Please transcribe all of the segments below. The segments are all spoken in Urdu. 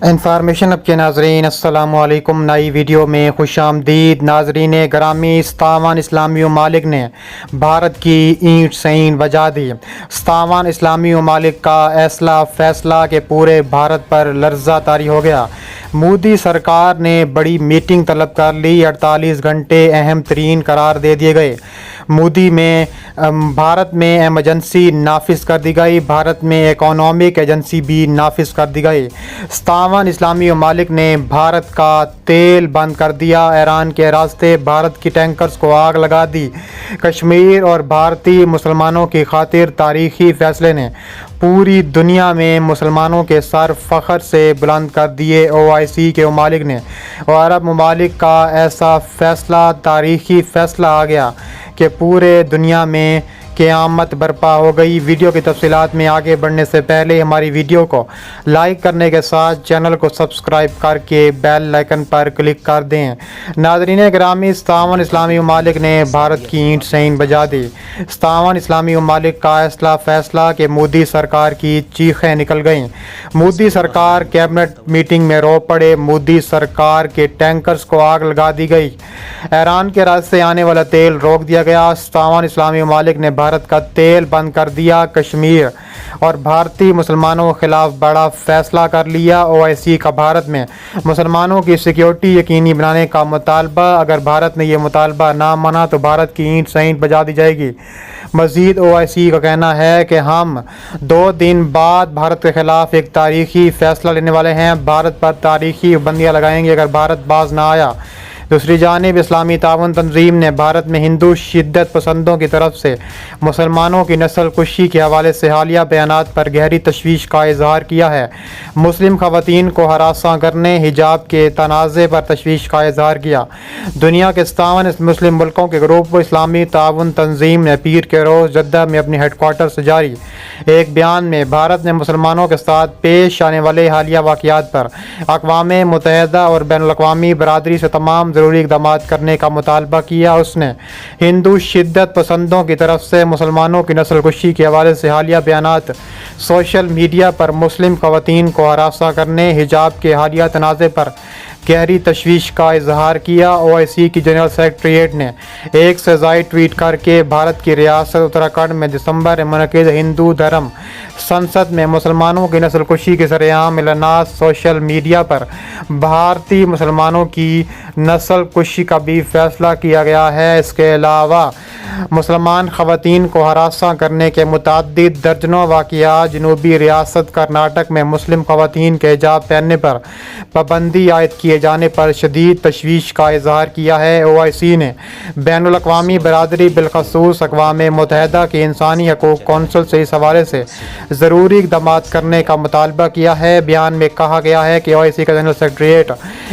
انفارمیشن اب کے ناظرین السلام علیکم۔ نئی ویڈیو میں خوش آمدید۔ ناظرین گرامی، 57 اسلامی ممالک نے بھارت کی اینٹ سین بجا دی۔ 57 اسلامی ممالک کا ایسا فیصلہ کہ پورے بھارت پر لرزہ طاری ہو گیا۔ مودی سرکار نے بڑی میٹنگ طلب کر لی، 48 گھنٹے اہم ترین قرار دے دیے گئے۔ مودی میں بھارت میں ایمرجنسی نافذ کر دی گئی، بھارت میں اکنامک ایجنسی بھی نافذ کر دی گئی۔ 57 اسلامی ممالک نے بھارت کا تیل بند کر دیا، ایران کے راستے بھارت کی ٹینکرز کو آگ لگا دی۔ کشمیر اور بھارتی مسلمانوں کی خاطر تاریخی فیصلے نے پوری دنیا میں مسلمانوں کے سر فخر سے بلند کر دیے۔ OIC کے ممالک نے اور عرب ممالک کا ایسا فیصلہ، تاریخی فیصلہ آ گیا کہ پورے دنیا میں قیامت برپا ہو گئی۔ ویڈیو کی تفصیلات میں آگے بڑھنے سے پہلے ہماری ویڈیو کو لائک کرنے کے ساتھ چینل کو سبسکرائب کر کے بیل آئیکن پر کلک کر دیں۔ ناظرین گرامی، 57 اسلامی ممالک نے بھارت کی اینٹ سین بجا دی۔ 57 اسلامی ممالک کا ایسا فیصلہ کہ مودی سرکار کی چیخیں نکل گئیں۔ مودی سرکار کیبنٹ میٹنگ میں رو پڑے، مودی سرکار کے ٹینکرز کو آگ لگا دی گئی، ایران کے راستے آنے والا تیل روک دیا گیا۔ 57 اسلامی ممالک نے بھارت کا تیل بند کر دیا، کشمیر اور بھارتی مسلمانوں کے خلاف بڑا فیصلہ کر لیا۔ OIC کا بھارت میں مسلمانوں کی سیکیورٹی یقینی بنانے کا مطالبہ، اگر بھارت نے یہ مطالبہ نہ مانا تو بھارت کی اینٹ سین بجا دی جائے گی۔ مزید OIC کا کہنا ہے کہ ہم 2 دن بعد بھارت کے خلاف ایک تاریخی فیصلہ لینے والے ہیں، بھارت پر تاریخی پابندیاں لگائیں گے اگر بھارت باز نہ آیا۔ دوسری جانب اسلامی تعاون تنظیم نے بھارت میں ہندو شدت پسندوں کی طرف سے مسلمانوں کی نسل کشی کے حوالے سے حالیہ بیانات پر گہری تشویش کا اظہار کیا ہے۔ مسلم خواتین کو ہراساں کرنے، حجاب کے تنازع پر تشویش کا اظہار کیا۔ دنیا کے 57 مسلم ملکوں کے گروپ اسلامی تعاون تنظیم نے پیر کے روز جدہ میں اپنے ہیڈ کوارٹر سے جاری ایک بیان میں بھارت نے مسلمانوں کے ساتھ پیش آنے والے حالیہ واقعات پر اقوام متحدہ اور بین الاقوامی برادری سے تمام ضروری اقدامات کرنے کا مطالبہ کیا۔ اس نے ہندو شدت پسندوں کی طرف سے مسلمانوں کی نسل کشی کے حوالے سے حالیہ بیانات، سوشل میڈیا پر مسلم خواتین کو ہراساں کرنے، حجاب کے حالیہ تنازع پر گہری تشویش کا اظہار کیا۔ OIC کی جنرل سیکریٹریٹ نے ایک سے زائد ٹویٹ کر کے بھارت کی ریاست اتراکھنڈ میں دسمبر میں منعقد ہندو دھرم سنسد میں مسلمانوں کی نسل کشی کے سرعام اعلانات، سوشل میڈیا پر بھارتی مسلمانوں کی نسل کشی کا بھی فیصلہ کیا گیا ہے۔ اس کے علاوہ مسلمان خواتین کو ہراساں کرنے کے متعدد درجنوں واقعات، جنوبی ریاست کرناٹک میں مسلم خواتین کے حجاب پہننے پر پابندی عائد کیے جانے پر شدید تشویش کا اظہار کیا ہے۔ OIC نے بین الاقوامی برادری، بالخصوص اقوام متحدہ کی انسانی حقوق کونسل سے اس حوالے سے ضروری اقدامات کرنے کا مطالبہ کیا ہے۔ بیان میں کہا گیا ہے کہ OIC کا جنرل سیکریٹریٹ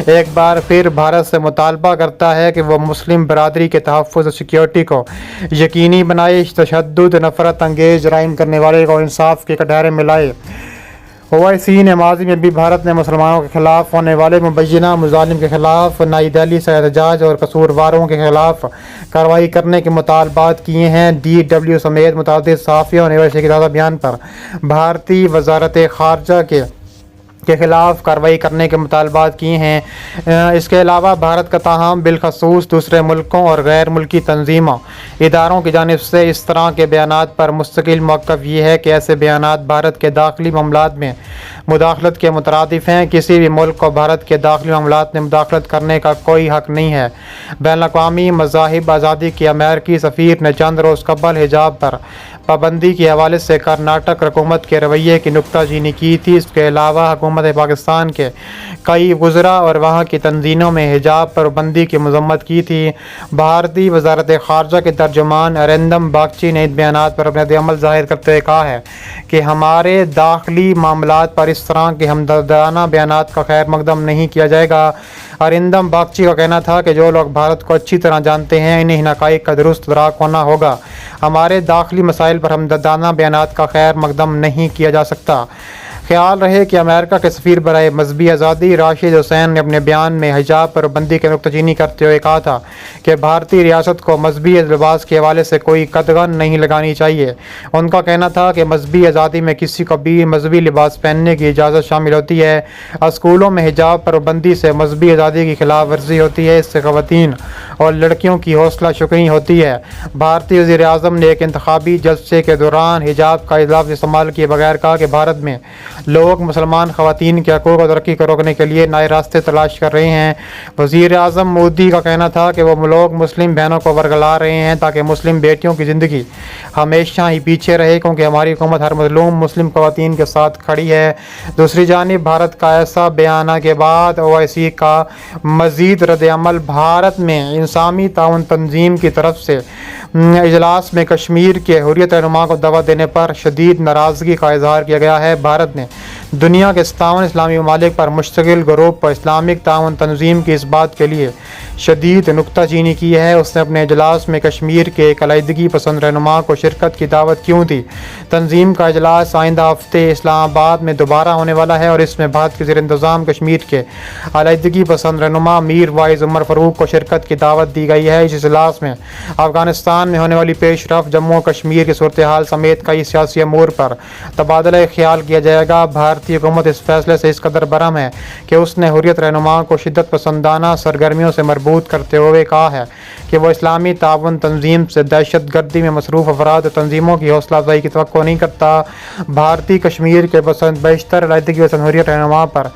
ایک بار پھر بھارت سے مطالبہ کرتا ہے کہ وہ مسلم برادری کے تحفظ اور سیکیورٹی کو یقینی بنائے، تشدد، نفرت انگیز جرائم کرنے والے کو انصاف کے کٹہرے میں لائے۔ OIC نے ماضی میں بھی بھارت میں مسلمانوں کے خلاف ہونے والے مبینہ مظالم کے خلاف نئی دہلی سے احتجاج اور قصورواروں کے خلاف کارروائی کرنے کے مطالبات کیے ہیں۔ DW سمیت متعدد صحافیوں نے OIC کے تازہ بیان پر بھارتی وزارت خارجہ کے خلاف کارروائی کرنے کے مطالبات کیے ہیں۔ اس کے علاوہ بھارت کا تاہم بالخصوص دوسرے ملکوں اور غیر ملکی تنظیموں، اداروں کی جانب سے اس طرح کے بیانات پر مستقل موقف یہ ہے کہ ایسے بیانات بھارت کے داخلی معاملات میں مداخلت کے مترادف ہیں۔ کسی بھی ملک کو بھارت کے داخلی معاملات میں مداخلت کرنے کا کوئی حق نہیں ہے۔ بین الاقوامی مذاہب آزادی کے امریکی سفیر نے چند روز قبل حجاب پر پابندی کے حوالے سے کرناٹک حکومت کے رویے کی نکتہ چینی کی تھی۔ اس کے علاوہ حکومت پاکستان کے کئی وزراء اور وہاں کی تنظیموں میں حجاب پر پابندی کی مذمت کی تھی۔ بھارتی وزارت خارجہ کے ترجمان ارندم باگچی نے ان بیانات پر اپنا رد عمل ظاہر کرتے ہوئے کہا ہے کہ ہمارے داخلی معاملات پر اس طرح کے ہمدردانہ بیانات کا خیر مقدم نہیں کیا جائے گا۔ ارندم باگچی کا کہنا تھا کہ جو لوگ بھارت کو اچھی طرح جانتے ہیں، انہیں ان حقائق کا درست ادراک ہونا ہوگا۔ ہمارے داخلی مسائل پر ہمدردانہ بیانات کا خیر مقدم نہیں کیا جا سکتا۔ خیال رہے کہ امریکہ کے سفیر برائے مذہبی آزادی راشد حسین نے اپنے بیان میں حجاب پر پابندی کی نکتہ چینی کرتے ہوئے کہا تھا کہ بھارتی ریاست کو مذہبی لباس کے حوالے سے کوئی قدغن نہیں لگانی چاہیے۔ ان کا کہنا تھا کہ مذہبی آزادی میں کسی کو بھی مذہبی لباس پہننے کی اجازت شامل ہوتی ہے۔ اسکولوں میں حجاب پر پابندی سے مذہبی آزادی کی خلاف ورزی ہوتی ہے، اس سے خواتین اور لڑکیوں کی حوصلہ شکنی ہوتی ہے۔ بھارتی وزیر اعظم نے ایک انتخابی جلسے کے دوران حجاب کا لفظ استعمال کیے بغیر کہا کہ بھارت میں لوگ مسلمان خواتین کے حقوق اور ترقی کو روکنے کے لیے نئے راستے تلاش کر رہے ہیں۔ وزیر اعظم مودی کا کہنا تھا کہ وہ لوگ مسلم بہنوں کو ورگلا رہے ہیں تاکہ مسلم بیٹیوں کی زندگی ہمیشہ ہی پیچھے رہے، کیونکہ ہماری حکومت ہر مظلوم مسلم خواتین کے ساتھ کھڑی ہے۔ دوسری جانب بھارت کا ایسا بیان کے بعد OIC کا مزید رد عمل بھارت میں انسانی تعاون تنظیم کی طرف سے اجلاس میں کشمیر کے حریت رہنما کو دعوت دینے پر شدید ناراضگی کا اظہار کیا گیا ہے۔ بھارت نے دنیا کے 57 اسلامی ممالک پر مشتمل گروپ پر اسلامک تعاون تنظیم کی اس بات کے لیے شدید نکتہ چینی کی ہے۔ اس نے اپنے اجلاس میں کشمیر کے ایک علیحدگی پسند رہنما کو شرکت کی دعوت کیوں دی۔ تنظیم کا اجلاس آئندہ ہفتے اسلام آباد میں دوبارہ ہونے والا ہے اور اس میں بھارت کے زیر انتظام کشمیر کے علیحدگی پسند رہنما میر وائز عمر فاروق کو شرکت کی دعوت دی گئی ہے۔ اس اجلاس میں افغانستان میں ہونے والی پیش رفت، جموں و کشمیر کی صورتحال سمیت کئی سیاسی امور پر تبادلہ خیال کیا جائے گا۔ بھارتی حکومت اس فیصلے سے اس قدر برہم ہے کہ اس نے حریت رہنما کو شدت پسندانہ سرگرمیوں سے مربوط کرتے ہوئے کہا ہے کہ وہ اسلامی تعاون تنظیم سے دہشت گردی میں مصروف افراد اور تنظیموں کی حوصلہ افزائی کی توقع نہیں کرتا۔ بھارتی کشمیر کے بیشتر علیحدگی پسند حریت رہنما پر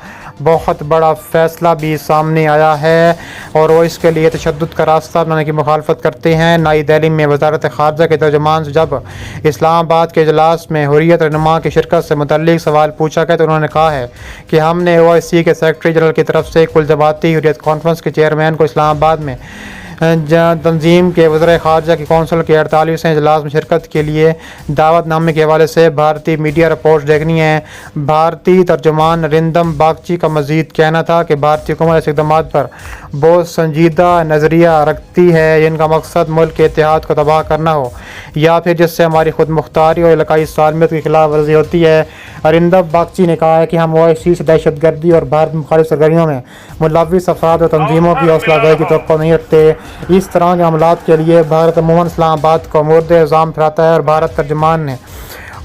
بہت بڑا فیصلہ بھی سامنے آیا ہے اور وہ اس کے لیے تشدد کا راستہ اپنانے کی مخالفت کرتے ہیں۔ نئی دہلی میں وزارت خارجہ کے ترجمان سے جب اسلام آباد کے اجلاس میں حریت رہنما کی شرکت سے متعلق سوال پوچھا گیا تو انہوں نے کہا ہے کہ ہم نے OIC کے سیکرٹری جنرل کی طرف سے کل جماعتی حریت کانفرنس کے چیئرمین کو اسلام آباد میں تنظیم کے وزرائے خارجہ کی کونسل کے 48ویں اجلاس میں شرکت کے لیے دعوت نامے کے حوالے سے بھارتی میڈیا رپورٹس دیکھنی ہے۔ بھارتی ترجمان نریندم باگچی کا مزید کہنا تھا کہ بھارتی حکومت ایسے اقدامات پر بہت سنجیدہ نظریہ رکھتی ہے جن کا مقصد ملک کے اتحاد کو تباہ کرنا ہو یا پھر جس سے ہماری خود مختاری اور علاقائی سالمیت کی خلاف ورزی ہوتی ہے۔ نریندم باگچی نے کہا ہے کہ ہم OIC سے دہشت گردی اور بھارت مخالف سرگرمیوں میں ملوث افراد اور تنظیموں کی حوصلہ افزائی کی توقع نہیں رکھتے۔ اس طرح کے عملات کے لیے بھارت عموماً اسلام آباد کو مورد الزام ٹھہراتا ہے اور بھارت ترجمان نے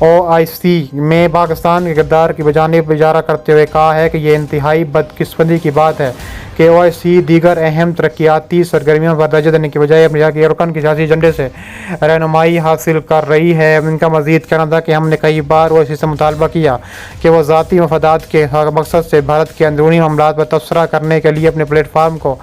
OIC میں پاکستان کے کردار کی بجانب اجارہ کرتے ہوئے کہا ہے کہ یہ انتہائی بدقسمتی کی بات ہے کہ OIC دیگر اہم ترقیاتی سرگرمیوں پر توجہ دینے کی بجائے اپنے رکن کے سیاسی ایجنڈے سے رہنمائی حاصل کر رہی ہے۔ ان کا مزید کہنا تھا کہ ہم نے کئی بار OIC سے مطالبہ کیا کہ وہ ذاتی مفادات کے مقصد سے بھارت کے اندرونی معاملات پر تبصرہ کرنے کے لیے اپنے پلیٹ فارم کو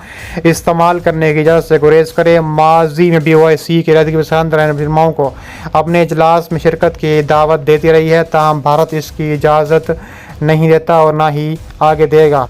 استعمال کرنے کی اجازت سے گریز کرے۔ ماضی میں بھی OIC کے علیحدگی پسند رہنماؤں کو اپنے اجلاس میں شرکت کی دعوت دیتی رہی ہے، تاہم بھارت اس کی اجازت نہیں دیتا اور نہ ہی آگے دے گا۔